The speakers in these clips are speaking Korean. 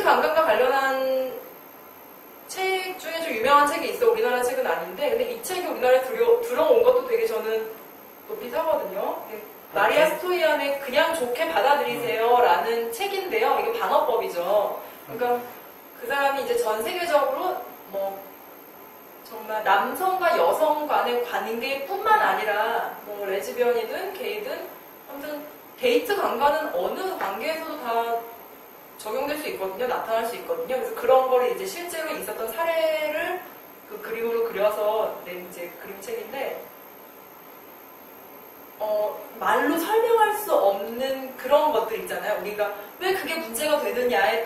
감각과 관련한 책 중에 좀 유명한 책이 있어. 우리나라 책은 아닌데, 근데 이 책이 우리나라에 들어온 것도 되게 저는 높이 사거든요. 마리아 스토이안의 그냥 좋게 받아들이세요라는 책인데요. 이게 반어법이죠. 그러니까 그 사람이 이제 전 세계적으로 뭐 정말 남성과 여성 간의 관계뿐만 아니라 뭐 레즈비언이든 게이든 아무튼 데이트 관계는 어느 관계에서도 다 적용될 수 있거든요. 나타날 수 있거든요. 그래서 그런 거를 이제 실제로 있었던 사례를 그 그림으로 그려서 낸 이제 그림책인데 말로 설명할 수 없는 그런 것들 있잖아요. 우리가 왜 그게 문제가 되느냐에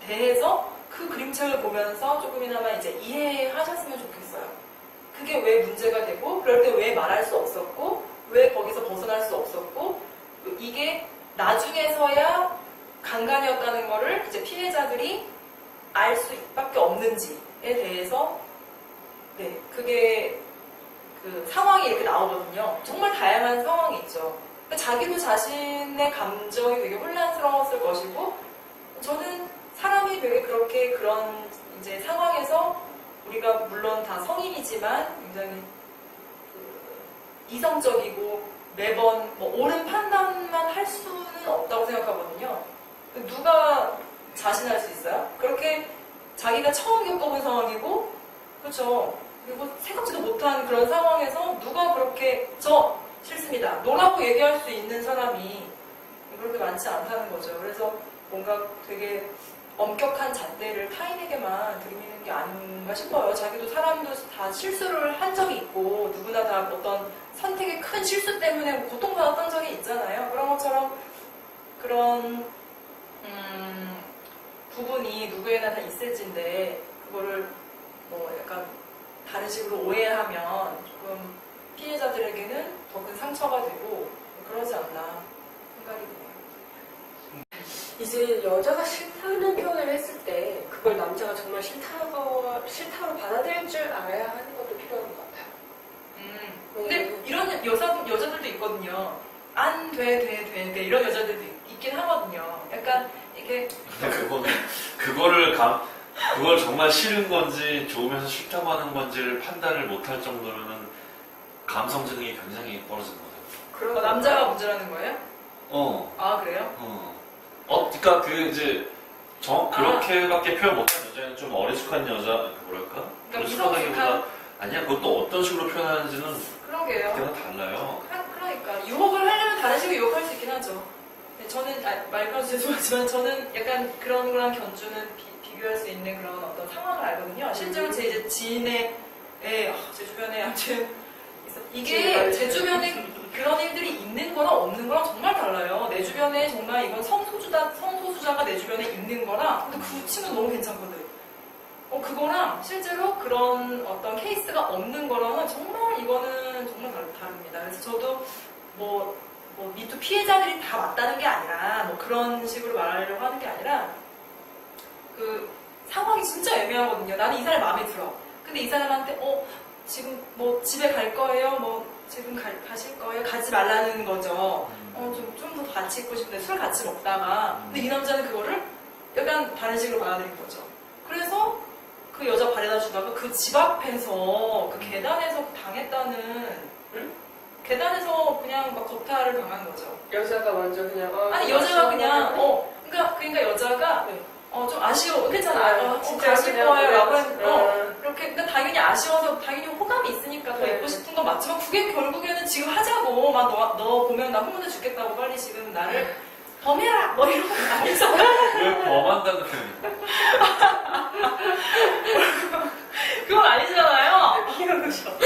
대해서 그 그림책을 보면서 조금이나마 이제 이해하셨으면 좋겠어요. 그게 왜 문제가 되고, 그럴 때 왜 말할 수 없었고, 왜 거기서 벗어날 수 없었고, 이게 나중에서야 강간이었다는 거를 이제 피해자들이 알 수밖에 없는지에 대해서, 네, 그게 그 상황이 이렇게 나오거든요. 정말 다양한 상황이 있죠. 자기도 자신의 감정이 되게 혼란스러웠을 것이고, 저는 사람이 되게 그렇게 그런 이제 상황에서 우리가 물론 다 성인이지만 굉장히 이성적이고 매번 뭐 옳은 판단만 할 수는 없다고 생각하거든요. 누가 자신할 수 있어요? 그렇게 자기가 처음 겪어본 상황이고, 그렇죠. 그리고 생각지도 못한 그런 상황에서 누가 그렇게 저 싫습니다. 노라고 얘기할 수 있는 사람이 그렇게 많지 않다는 거죠. 그래서 뭔가 되게 엄격한 잣대를 타인에게만 들이미는 게 아닌가 싶어요. 자기도 사람도 다 실수를 한 적이 있고 누구나 다 어떤 선택의 큰 실수 때문에 고통받았던 적이 있잖아요. 그런 것처럼 그런 부분이 누구에나 다 있을진데 그거를 뭐 약간 다른 식으로 오해하면 조금 피해자들에게는 더 큰 상처가 되고 그러지 않나 생각이 드네요. 이제 여자가 싫다는 표현을 했을 때 그걸 남자가 정말 싫다로 받아들일 줄 알아야 하는 것도 필요한 것 같아요. 근데 이런 여자들도 있거든요. 안 돼 이런 여자들도 있긴 하거든요. 약간 이게 근데 그걸 정말 싫은 건지 좋으면서 싫다고 하는 건지를 판단을 못할 정도로는 감성적이 굉장히 벌어진 거죠. 그런 거 남자가 문제라는 거예요? 아 그래요? 그러니까 그 이제 그렇게밖에 표현 못한 여자는 좀 어리숙한 여자, 뭐랄까? 어리숙하다기보다 아니야, 그것도 어떤 식으로 표현하는지는 그러게요. 그때가 달라요. 그러니까 유혹을 하려면 다른 식으로 유혹할 수 있긴 하죠. 저는 말 끊어서 죄송하지만 저는 약간 그런 거랑 견주는 비교할 수 있는 그런 어떤 상황을 알거든요. 실제로 제 이제 지인의 제 주변에 아무튼 이게 제 주변에 그런 일들이 있는 거랑 없는 거랑 정말 달라요. 내 주변에 정말 이건 성소수자가 내 주변에 있는 거랑 근데 그 친구는 너무 괜찮거든. 그거랑 실제로 그런 어떤 케이스가 없는 거랑은 정말 이거는 정말 다릅니다. 그래서 저도 뭐 미투 피해자들이 다 맞다는 게 아니라 뭐 그런 식으로 말하려고 하는 게 아니라 그 상황이 진짜 애매하거든요. 나는 이 사람 마음에 들어. 근데 이 사람한테 지금 뭐 집에 갈 거예요? 뭐 지금 가실 거예요? 가지 말라는 거죠. 좀 더 같이 있고 싶은데 술 같이 먹다가 근데 이 남자는 그거를 약간 다른 식으로 받아들인 거죠. 그래서 그 여자 바래다 주다가 그 집 앞에서 그 계단에서 당했다는 계단에서 그냥 막 겁탈을 당한 거죠. 여자가 먼저 그냥 아니 여자가 그냥 그러니까 여자가 좀 아쉬워. 괜찮아. 진짜 가실 거예요. 라고 했는데 이렇게 근데 당연히 아쉬워서 당연히 호감이 있으니까 더 있고 싶은 건 맞지만 그게 결국에는 지금 하자고 막 너 보면 나 흥분해 죽겠다고 빨리 지금 나를 범해라 뭐 이러고 나오잖아. 왜 범한다는 표현이야? 그건 아니잖아요. 피하고셔.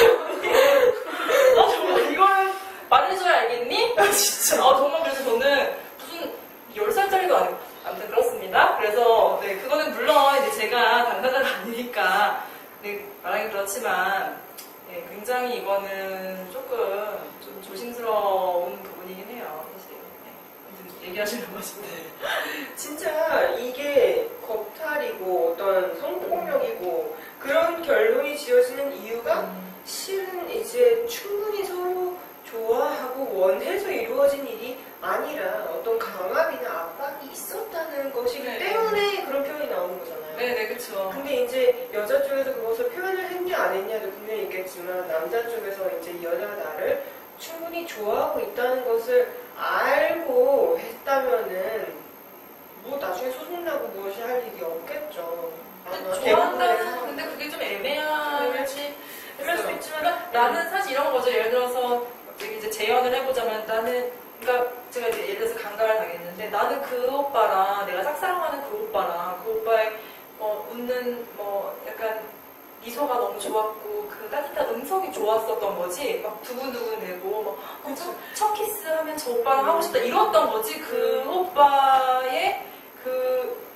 정말 이걸 말해줘야 알겠니? 진짜. 정말 그래서 저는 무슨 10살짜리도 아니고 아무튼 그렇습니다. 그래서 네 그거는 물론 이제 제가 당사자가 아니니까 네, 말하기 그렇지만 네, 굉장히 이거는 조금 좀 조심스러운 부분이긴 해요. 사실. 네. 아무튼 얘기하시는 거죠. 진짜 이게 겁탈이고 어떤 성폭력이고 그런 결론이 지어지는 이유가 실은 이제 충분히 서로 좋아하고 원해서 이루어진 일이 아니라 어떤 강압 억압이나 압박이 있었다는 것이기 네. 때문에 그런 표현이 나오는 거잖아요. 네네, 그쵸. 근데 이제 여자 쪽에서 그것을 표현을 했냐 안 했냐도 분명히 있겠지만 남자 쪽에서 이제 이 여자가 나를 충분히 좋아하고 있다는 것을 알고 했다면은 뭐 나중에 소송나고 무엇이 할 일이 없겠죠. 좋아한다는 근데 그게 좀 애매하지 그럴 수 있지만 그러니까 나는 사실 이런 거죠. 예를 들어서 갑자기 이제 재연을 해보자면 나는 그러니까 제가 이제 예를 들어서 강간을 당했는데 나는 그 오빠랑 내가 짝사랑하는 그 오빠랑 그 오빠의 웃는 약간 미소가 너무 좋았고 그 따뜻한 음성이 좋았었던 거지 막 두근두근 되고 첫 키스하면 저 오빠랑 하고 싶다 이랬던 거지 그 오빠의 그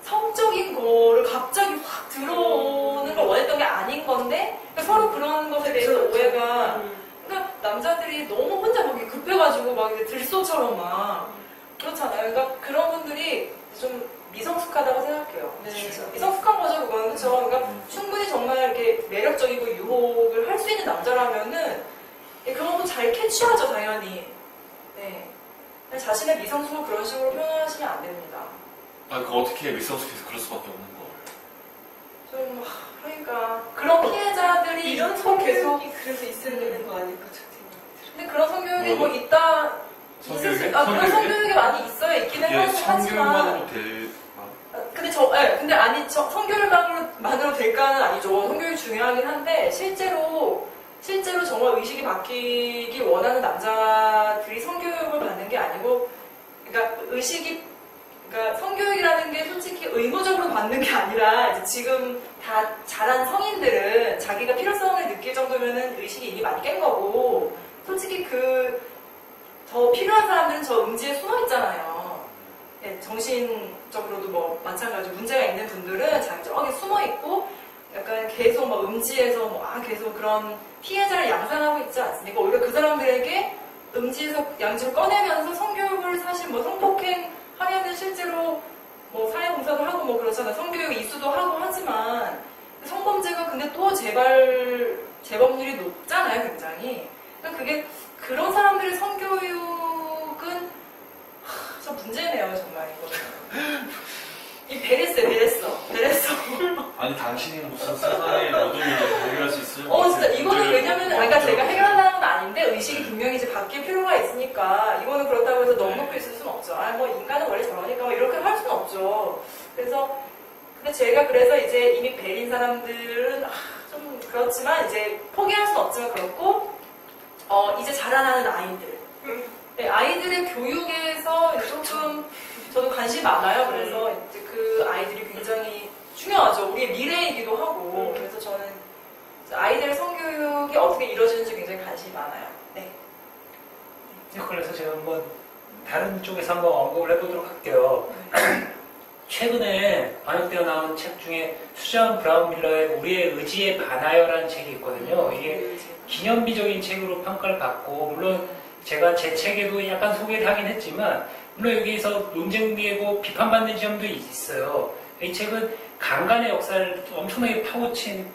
성적인 거를 갑자기 확 들어오는 걸 원했던 게 아닌 건데 그러니까 서로 그런 것에 대해서 오해가 그러니까 남자들이 너무 혼자 막 이렇게 급해가지고 막 이제 들소처럼 막 그렇잖아요. 그러니까 그런 분들이 좀 미성숙하다고 생각해요. 네, 미성숙한 거죠, 그거는. 그쵸? 그러니까 충분히 정말 이렇게 매력적이고 유혹을 할 수 있는 남자라면은 그런 거 잘 캐치하죠, 당연히. 네. 자신의 미성숙을 그런 식으로 표현하시면 안 됩니다. 아, 그 어떻게 미성숙해서 그럴 수밖에 없는 걸. 좀, 그러니까. 그런 피해자들이 이런 속 계속. 성격이 그래서 있어야 되는 거 아닐까 근데 그런 성교육이 뭐 있다. 성교육에? 그런 성교육이 많이 있어요. 있기는 이게 하지만. 성교육만으로 될 근데 근데 아니, 성교육만으로 될까는 아니죠. 성교육이 중요하긴 한데, 실제로 정말 의식이 바뀌길 원하는 남자들이 성교육을 받는 게 아니고, 그러니까 성교육이라는 게 솔직히 의무적으로 받는 게 아니라, 이제 지금 다 자란 성인들은 자기가 필요성을 느낄 정도면은 의식이 이미 많이 깬 거고, 솔직히 더 필요한 사람들은 저 음지에 숨어 있잖아요. 네, 정신적으로도 뭐 마찬가지로 문제가 있는 분들은 자기 저기 숨어 있고 약간 계속 막 음지에서 계속 그런 피해자를 양산하고 있지 않습니까? 오히려 그 사람들에게 음지에서 양지를 꺼내면서 성교육을 사실 뭐 성폭행 하면은 실제로 뭐 사회봉사도 하고 뭐 그렇잖아요. 성교육 이수도 하고 하지만 성범죄가 근데 또 재범률이 높잖아요, 굉장히. 그러니까 그게 그런 사람들의 성교육은 참 문제네요, 정말 이거는. 이 베랬어. 아니 당신이 무슨 세상의 모든 문제를 해결할 수 있어요? 진짜 이거는 왜냐면 아까 제가 해결하는 건 아닌데 의식이 분명히 이제 바뀔 필요가 있으니까 이거는 그렇다고 해서 너무 높게 있을 수는 없죠. 뭐 인간은 원래 저러니까 뭐 이렇게 할 수는 없죠. 근데 제가 그래서 이제 이미 베린 사람들은 좀 그렇지만 이제 포기할 수는 없지만 그렇고 이제 자라나는 아이들. 네, 아이들의 교육에서 조금 저도 관심이 많아요. 그래서 이제 그 아이들이 굉장히 중요하죠. 우리의 미래이기도 하고. 그래서 저는 아이들의 성교육이 어떻게 이루어지는지 굉장히 관심이 많아요. 네. 그래서 제가 한번 다른 쪽에서 한번 언급을 해보도록 할게요. 최근에 번역되어 나온 책 중에 수잔 브라운 밀러의 우리의 의지에 반하여라는 책이 있거든요. 이게 기념비적인 책으로 평가를 받고 물론 제가 제 책에도 약간 소개를 하긴 했지만 물론 여기에서 논쟁되고 비판받는 지점도 있어요. 이 책은 강간의 역사를 엄청나게 파헤친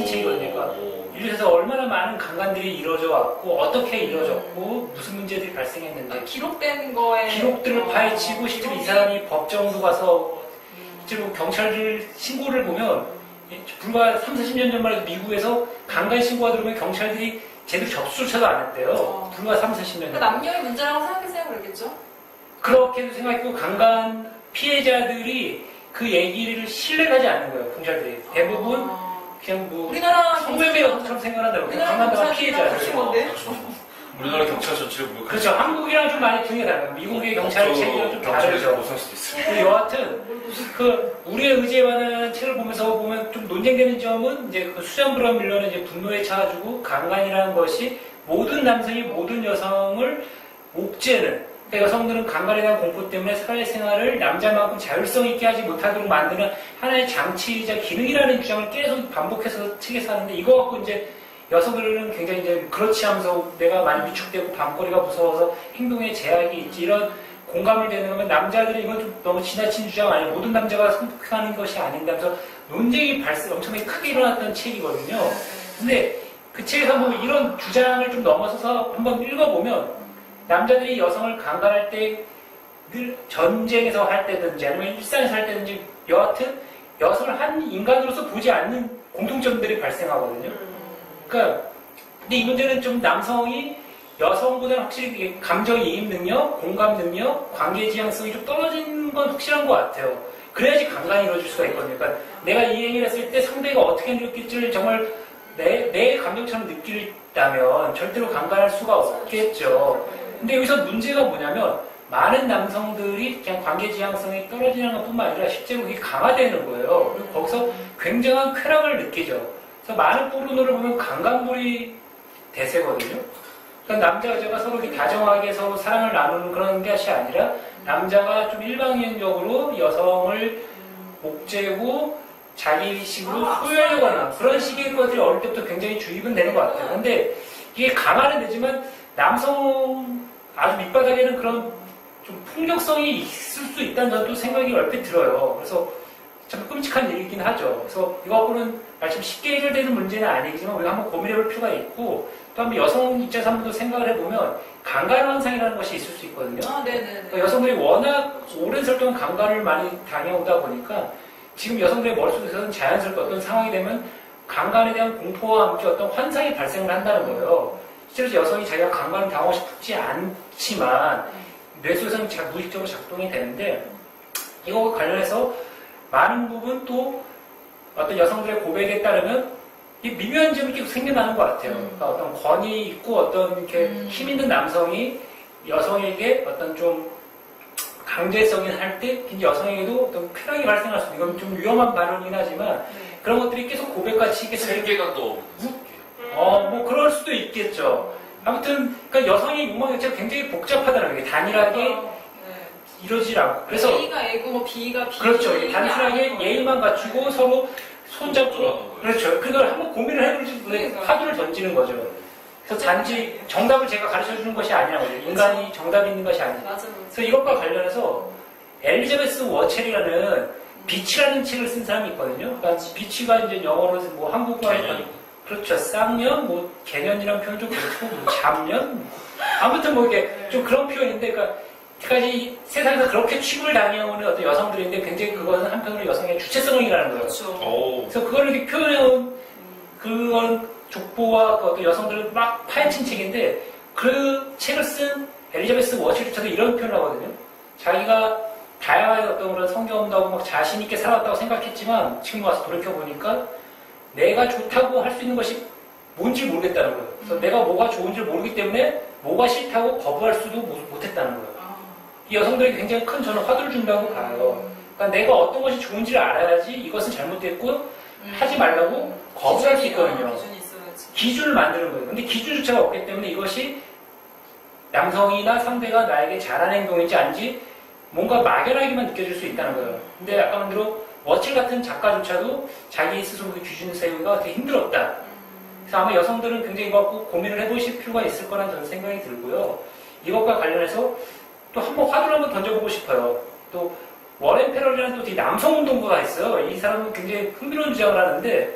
책이거든요. 그러니까 인류에서 얼마나 많은 강간들이 이루어져 왔고 어떻게 이루어졌고 무슨 문제들이 발생했는데 기록된 거에 기록들을 파헤치고 실제로 이 사람이 법정도 가서 실제로 경찰들 신고를 보면 불과 30-40년 전만 해도 미국에서 강간 신고가 들어오면 경찰들이 제대로 접수조차도 안 했대요. 불과 30-40년 전. 남녀의 문제라고 생각했어요, 그랬겠죠? 그렇게도 생각했고 강간 피해자들이 그 얘기를 신뢰를 하지 않는 거예요. 경찰들이 대부분 그냥 뭐 우리나라 성매매처럼 생각한다고. 강간당한 피해자들. 우리나라 경찰 전체가 뭐 그렇죠. 한국이랑 좀 많이 분위기가 달라요. 미국의 경찰 책이랑 좀 다르죠. 못할 수도 있어요. 근데 여하튼 우리의 의지에 관한 책을 보면 좀 논쟁되는 점은 이제 그 수잔 브라운 밀러는 이제 분노에 차가지고 강간이라는 것이 모든 남성이 모든 여성을 옥죄는 그러니까 여성들은 강간에 대한 공포 때문에 사회생활을 남자만큼 자율성 있게 하지 못하도록 만드는 하나의 장치이자 기능이라는 주장을 계속 반복해서 책에서 하는데 이거 갖고 이제 여성들은 굉장히 이제 그렇지 하면서 내가 많이 위축되고 밤거리가 무서워서 행동에 제약이 있지 이런 공감을 되는 거면 남자들은 이건 좀 너무 지나친 주장 아니에요. 모든 남자가 성폭행하는 것이 아닌다면서 논쟁이 엄청나게 크게 일어났던 책이거든요. 근데 그 책에서 뭐 이런 주장을 좀 넘어서서 한번 읽어보면 남자들이 여성을 강간할 때 늘 전쟁에서 할 때든지 아니면 일상에서 할 때든지 여하튼 여성을 한 인간으로서 보지 않는 공통점들이 발생하거든요. 그러니까 근데 이 문제는 좀 남성이 여성보다는 확실히 감정이입 능력, 공감 능력, 관계 지향성이 좀 떨어진 건 확실한 것 같아요. 그래야지 감간이 이루어질 수가 있거든요. 그러니까 내가 이 얘기를 했을 때 상대가 어떻게 느낄지를 정말 내 감정처럼 느낄다면 절대로 감간할 수가 없겠죠. 근데 여기서 문제가 뭐냐면 많은 남성들이 그냥 관계 지향성이 떨어지는 것뿐만 아니라 실제로 그게 강화되는 거예요. 그리고 거기서 굉장한 쾌락을 느끼죠. 그래서 많은 포르노를 보면 강간물이 대세거든요. 그러니까 남자 여자가 서로 이렇게 다정하게 서로 사랑을 나누는 그런 것이 아니라 남자가 좀 일방적으로 여성을 목재고 자기식으로 소유하려고 하는 그런 식의 것들이 어릴 때부터 굉장히 주입은 되는 것 같아요. 근데 이게 강화는 되지만 남성 아주 밑바닥에는 그런 좀 폭력성이 있을 수 있다는 저도 생각이 얼핏 들어요. 그래서 참 끔찍한 일이긴 하죠. 그래서 이거하고는 좀 쉽게 해결되는 문제는 아니지만 우리가 한번 고민해볼 필요가 있고 또 한번 여성 입장에서 한번 더 생각을 해보면 강간 현상이라는 것이 있을 수 있거든요. 네네. 그러니까 여성들이 워낙 오랜 세월 동안 강간을 많이 당해오다 보니까 지금 여성들의 머릿속에서는 자연스럽게 어떤 상황이 되면 강간에 대한 공포와 함께 어떤 환상이 발생을 한다는 거예요. 실제로 여성이 자기가 강간을 당하고 싶지 않지만 뇌 속에서는 무의식적으로 작동이 되는데 이거와 관련해서 많은 부분 또 어떤 여성들의 고백에 따르면 이 미묘한 점이 계속 생겨나는 것 같아요. 그러니까 어떤 권위 있고 어떤 이렇게 힘 있는 남성이 여성에게 어떤 좀 강제성이 할 때 여성에게도 어떤 쾌락이 발생할 수 있는 이건 좀 위험한 발언이긴 하지만 그런 것들이 계속 고백같이 계속 세계가 또 뭐 그럴 수도 있겠죠. 아무튼 그러니까 여성의 욕망 자체가 굉장히 복잡하다는 게 단일하게 이러질 않고 그래서 A가 A고 뭐 B가 B 그렇죠. 단순하게 예의만 갖추고 서로 손잡고 그렇죠. 그걸 한번 고민을 해보지 그러니까. 화두를 던지는 거죠. 그래서 단지 정답을 제가 가르쳐 주는 것이 아니라는 거죠. 인간이 정답이 있는 것이 아니에요. 맞아. 그래서 이것과 관련해서 엘리자베스 워첼이라는 비치라는 책을 쓴 사람이 있거든요. 그러니까 비치가 이제 영어로 뭐 한국말로 그렇죠. 쌍년, 뭐 개년이라는 표현도 그렇고, 뭐 잡년, 아무튼 뭐 이게 좀 그런 표현인데, 그러니까 까지 세상에서 그렇게 취급을 당해오는 어떤 여성들인데 굉장히 그것은 한편으로 여성의 주체성이라는 거예요. 그렇죠. 그래서 그걸 이렇게 표현해온 그런 족보와 그 어떤 여성들을 막 파헤친 책인데 그 책을 쓴 엘리자베스 워치조차도 이런 표현을 하거든요. 자기가 다양한 어떤 그런 성경험도 하고 막 자신있게 살아왔다고 생각했지만 지금 와서 돌이켜보니까 내가 좋다고 할 수 있는 것이 뭔지 모르겠다는 거예요. 그래서 내가 뭐가 좋은지 모르기 때문에 뭐가 싫다고 거부할 수도 못했다는 거예요. 이 여성들이 굉장히 큰 저는 화두를 준다고 봐요. 그러니까 내가 어떤 것이 좋은지를 알아야지 이것은 잘못됐고 하지 말라고 거부할 수 있거든요. 기준이 있어야지. 기준을 만드는 거예요. 근데 기준조차가 없기 때문에 이것이 남성이나 상대가 나에게 잘한 행동인지 아닌지 뭔가 막연하게만 느껴질 수 있다는 거예요. 근데 아까 말대로 워칠 같은 작가조차도 자기 스스로 그 기준 세우기가 되게 힘들었다. 그래서 아마 여성들은 굉장히 이거 갖고 고민을 해보실 필요가 있을 거라는 저는 생각이 들고요. 이것과 관련해서 또 한번 화두를 한번 던져보고 싶어요. 또 워렌 페럴이라는 또 되게 남성운동가가 있어요. 이 사람은 굉장히 흥미로운 주장을 하는데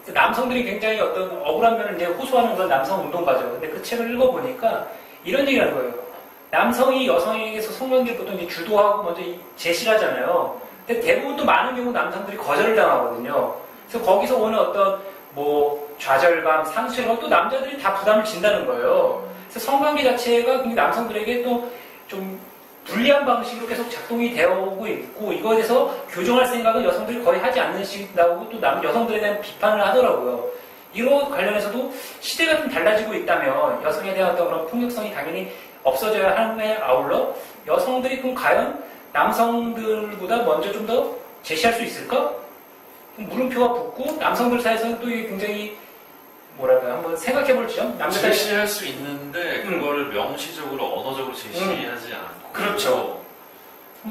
남성들이 굉장히 어떤 억울한 면을 이제 호소하는 그런 남성운동가죠. 근데 그 책을 읽어보니까 이런 얘기를 하는 거예요. 남성이 여성에게서 성관계를 보통 이제 주도하고 먼저 제시를 하잖아요. 근데 대부분 또 많은 경우 남성들이 거절을 당하거든요. 그래서 거기서 오는 어떤 뭐 좌절감, 상실 이런 또 남자들이 다 부담을 진다는 거예요. 그래서 성관계 자체가 굉장히 남성들에게 또 좀 불리한 방식으로 계속 작동이 되어 오고 있고 이거에 대해서 교정할 생각은 여성들이 거의 하지 않는 식이라고 또 여성들에 대한 비판을 하더라고요. 이거 관련해서도 시대가 좀 달라지고 있다면 여성에 대한 어떤 그런 폭력성이 당연히 없어져야 함에 아울러 여성들이 그럼 과연 남성들보다 먼저 좀 더 제시할 수 있을까? 물음표가 붙고 남성들 사이에서는 또 이게 굉장히 뭐랄까요? 한번 생각해볼지요. 남자들 제시할 수 있는데 그거를 명시적으로 언어적으로 제시하지 않고 그렇죠.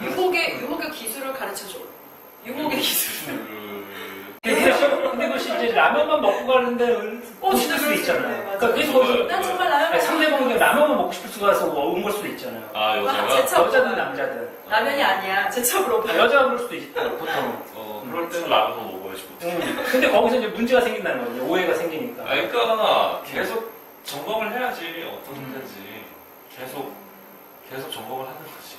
유혹의 기술을 가르쳐줘. 유혹의 기술. 근데 그것이 이제 라면만 먹고 가는데 진짜 싶을 수도 있잖아요. 네, 맞아. 그러니까 그래서 거기서 난 정말 라면 상대방이 라면만 먹고 싶을 수가 있어서 온 걸 수도 있잖아요. 아 여자가? 제차 여자든 남자든. 라면이 아니야. 제첩으로 봐. 여자가 그럴 수도 있다, 보통. 그럴 때는 라면만 먹어야지 보통. 근데 거기서 이제 문제가 생긴다는 거죠. 오해가 생기니까. 그러니까 계속 점검을 해야지 어떤 문제인지 계속 계속 점검을 하는 거지.